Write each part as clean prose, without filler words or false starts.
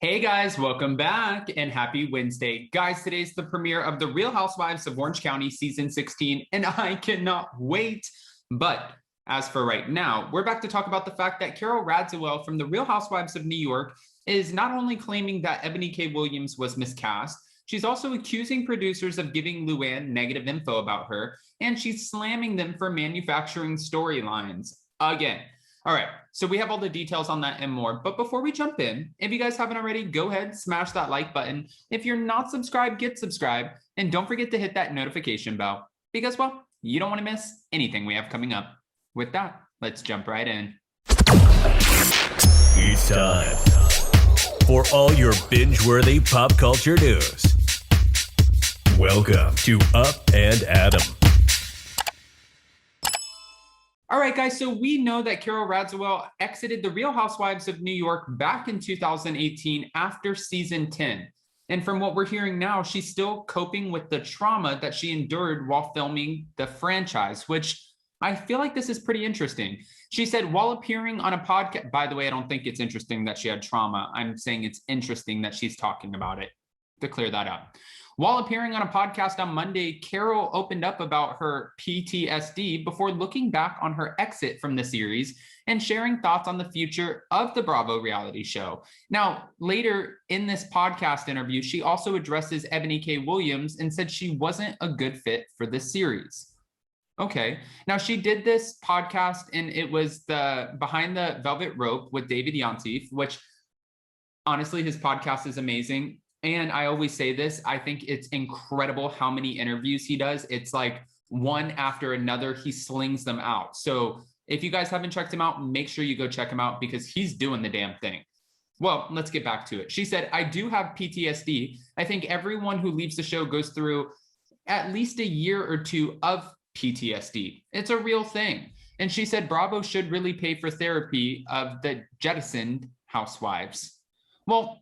Hey guys, welcome back and happy Wednesday. Guys, today's the premiere of The Real Housewives of Orange County season 16, and I cannot wait. But as for right now, we're back to talk about the fact that Carol Radziwill from The Real Housewives of New York is not only claiming that Eboni K. Williams was miscast, she's also accusing producers of giving Luann negative info about her, and she's slamming them for manufacturing storylines again. All right, so we have all the details on that and more. But before we jump in, if you guys haven't already, go ahead, smash that like button. If you're not subscribed, get subscribed. And don't forget to hit that notification bell because, well, you don't want to miss anything we have coming up. With that, let's jump right in. It's time for all your binge-worthy pop culture news. Welcome to Up and Adam. All right, guys, so we know that Carol Radziwill exited The Real Housewives of New York back in 2018 after season 10. And from what we're hearing now, she's still coping with the trauma that she endured while filming the franchise, which I feel like this is pretty interesting. She said while appearing on a podcast, by the way, I don't think it's interesting that she had trauma. I'm saying it's interesting that she's talking about it, to clear that up. While appearing on a podcast on Monday, Carol opened up about her PTSD before looking back on her exit from the series and sharing thoughts on the future of the Bravo reality show. Now, later in this podcast interview, she also addresses Eboni K. Williams and said she wasn't a good fit for the series. Okay, now she did this podcast and it was the Behind the Velvet Rope with David Yontef, which honestly, his podcast is amazing. And I always say this, I think it's incredible how many interviews he does. It's like one after another, he slings them out. So if you guys haven't checked him out, make sure you go check him out because he's doing the damn thing. Well, let's get back to it. She said, I do have PTSD. I think everyone who leaves the show goes through at least a year or two of PTSD. It's a real thing. And she said Bravo should really pay for therapy of the jettisoned housewives. Well,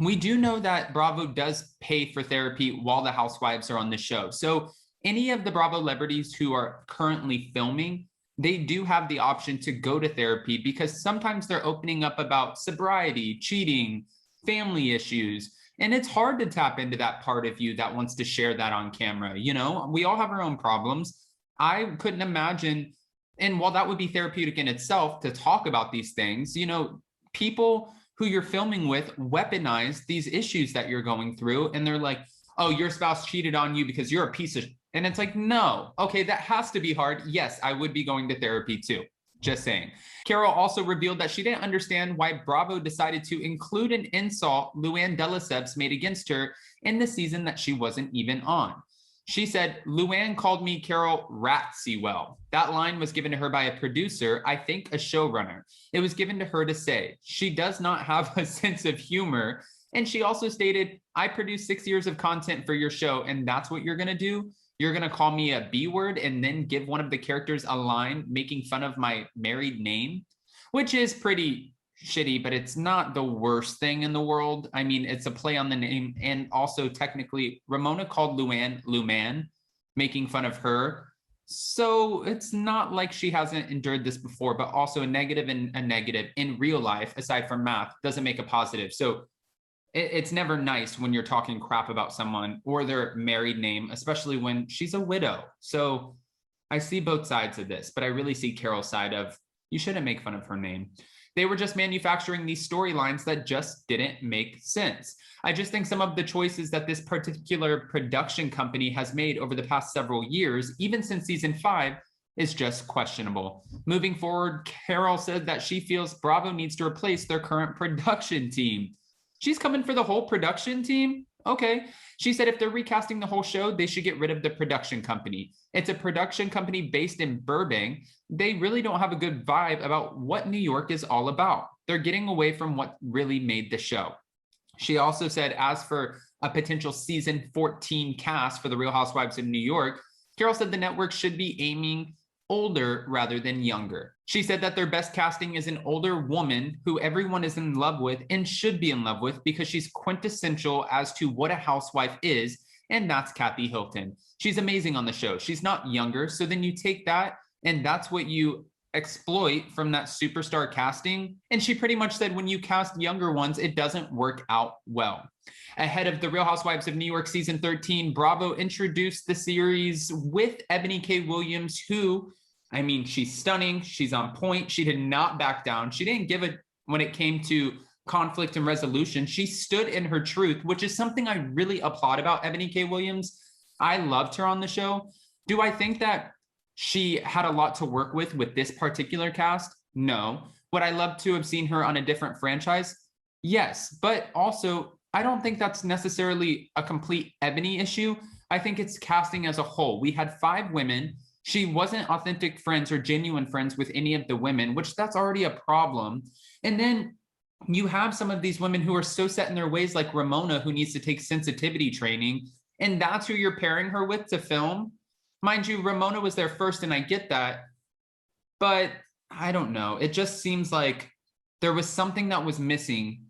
we do know that Bravo does pay for therapy while the housewives are on the show. So any of the Bravo celebrities who are currently filming, they do have the option to go to therapy because sometimes they're opening up about sobriety, cheating, family issues. And it's hard to tap into that part of you that wants to share that on camera. You know, we all have our own problems. I couldn't imagine, and while that would be therapeutic in itself to talk about these things, you know, people who you're filming with weaponize these issues that you're going through. And they're like, oh, your spouse cheated on you because you're a piece of, and it's like, no, okay, that has to be hard. Yes, I would be going to therapy too. Just saying. Carol also revealed that she didn't understand why Bravo decided to include an insult Luann de Lesseps made against her in the season that she wasn't even on. She said, Luann called me Carol Radziwill. That line was given to her by a producer, I think a showrunner. It was given to her to say. She does not have a sense of humor. And she also stated, I produced 6 years of content for your show, and that's what you're going to do? You're going to call me a B word and then give one of the characters a line making fun of my married name, which is pretty shitty, but it's not the worst thing in the world. I mean, it's a play on the name. And also technically Ramona called Luann Luman, making fun of her. So it's not like she hasn't endured this before, but also a negative and a negative in real life, aside from math, doesn't make a positive. So it's never nice when you're talking crap about someone or their married name, especially when she's a widow. So I see both sides of this, but I really see Carol's side of you shouldn't make fun of her name. They were just manufacturing these storylines that just didn't make sense. I just think some of the choices that this particular production company has made over the past several years, even since season 5, is just questionable. Moving forward, Carol said that she feels Bravo needs to replace their current production team. She's coming for the whole production team? Okay. She said if they're recasting the whole show, they should get rid of the production company. It's a production company based in Burbank. They really don't have a good vibe about what New York is all about. They're getting away from what really made the show. She also said, as for a potential season 14 cast for The Real Housewives of New York, Carol said the network should be aiming older rather than younger. She said that their best casting is an older woman who everyone is in love with and should be in love with because she's quintessential as to what a housewife is, and that's Kathy Hilton. She's amazing on the show. She's not younger, so then you take that and that's what you exploit from that superstar casting. And she pretty much said, when you cast younger ones, it doesn't work out well. Ahead of the Real Housewives of New York season 13, Bravo introduced the series with Eboni K. Williams, who, I mean, she's stunning. She's on point. She did not back down. She didn't give it when it came to conflict and resolution. She stood in her truth, which is something I really applaud about Eboni K. Williams. I loved her on the show. Do I think that she had a lot to work with this particular cast? No. Would I love to have seen her on a different franchise? Yes. But also, I don't think that's necessarily a complete Eboni issue. I think it's casting as a whole. We had 5 women. She wasn't authentic friends or genuine friends with any of the women, which that's already a problem. And then you have some of these women who are so set in their ways, like Ramona, who needs to take sensitivity training. And that's who you're pairing her with to film. Mind you, Ramona was there first, and I get that. But I don't know. It just seems like there was something that was missing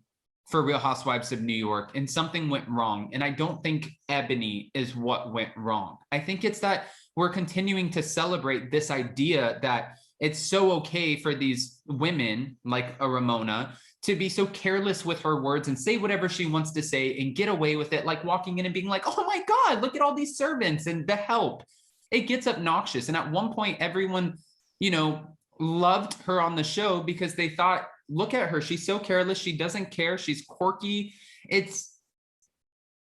for Real Housewives of New York, and something went wrong. And I don't think Eboni is what went wrong. I think it's that we're continuing to celebrate this idea that it's so okay for these women like a Ramona to be so careless with her words and say whatever she wants to say and get away with it, like walking in and being like, oh my God, look at all these servants and the help. It gets obnoxious. And at one point, everyone, loved her on the show because they thought, look at her. She's so careless. She doesn't care. She's quirky. It's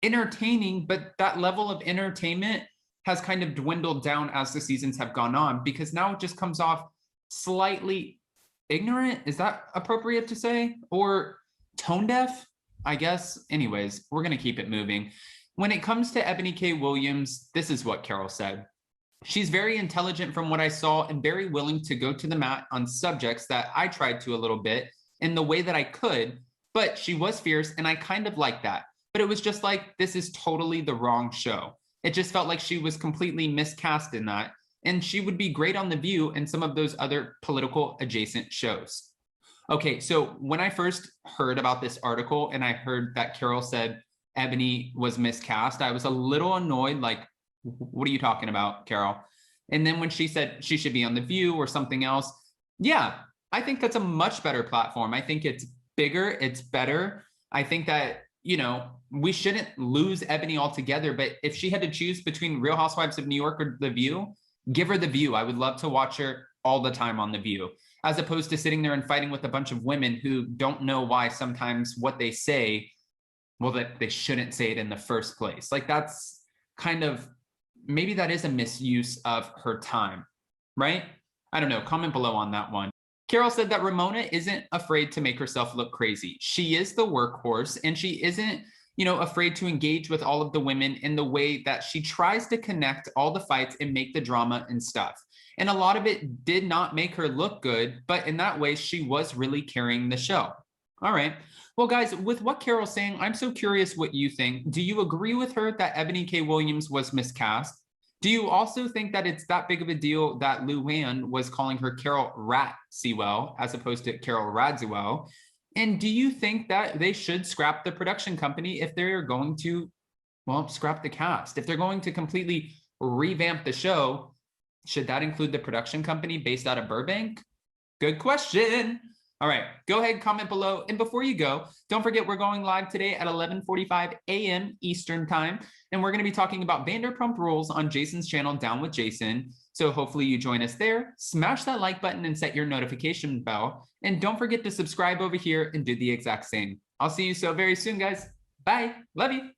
entertaining, but that level of entertainment has kind of dwindled down as the seasons have gone on, because now it just comes off slightly ignorant. Is that appropriate to say? Or tone deaf, I guess. Anyways, we're going to keep it moving. When it comes to Eboni K. Williams, this is what Carol said. She's very intelligent from what I saw and very willing to go to the mat on subjects that I tried to a little bit in the way that I could, but she was fierce and I kind of liked that. But it was just like, this is totally the wrong show. It just felt like she was completely miscast in that. And she would be great on The View and some of those other political adjacent shows. Okay, so when I first heard about this article and I heard that Carol said Eboni was miscast, I was a little annoyed, like, what are you talking about, Carol? And then when she said she should be on The View or something else, yeah, I think that's a much better platform. I think it's bigger, it's better. I think that, we shouldn't lose Eboni altogether, but if she had to choose between Real Housewives of New York or The View, give her The View. I would love to watch her all the time on The View, as opposed to sitting there and fighting with a bunch of women who don't know why sometimes what they say, well, that they shouldn't say it in the first place. Like, that's kind of, maybe that is a misuse of her time, right? I don't know. Comment below on that one. Carol said that Ramona isn't afraid to make herself look crazy. She is the workhorse, and she isn't, afraid to engage with all of the women in the way that she tries to connect all the fights and make the drama and stuff. And a lot of it did not make her look good, but in that way, she was really carrying the show. All right. Well, guys, with what Carol's saying, I'm so curious what you think. Do you agree with her that Eboni K. Williams was miscast? Do you also think that it's that big of a deal that Luann was calling her Carol Radziwill as opposed to Carol Radziwill? And do you think that they should scrap the production company if they're going to, scrap the cast? If they're going to completely revamp the show, should that include the production company based out of Burbank? Good question. All right, go ahead, comment below. And before you go, don't forget we're going live today at 11:45 a.m. Eastern time. And we're going to be talking about Vanderpump Rules on Jason's channel, Down with Jason. So hopefully you join us there. Smash that like button and set your notification bell. And don't forget to subscribe over here and do the exact same. I'll see you so very soon, guys. Bye. Love you.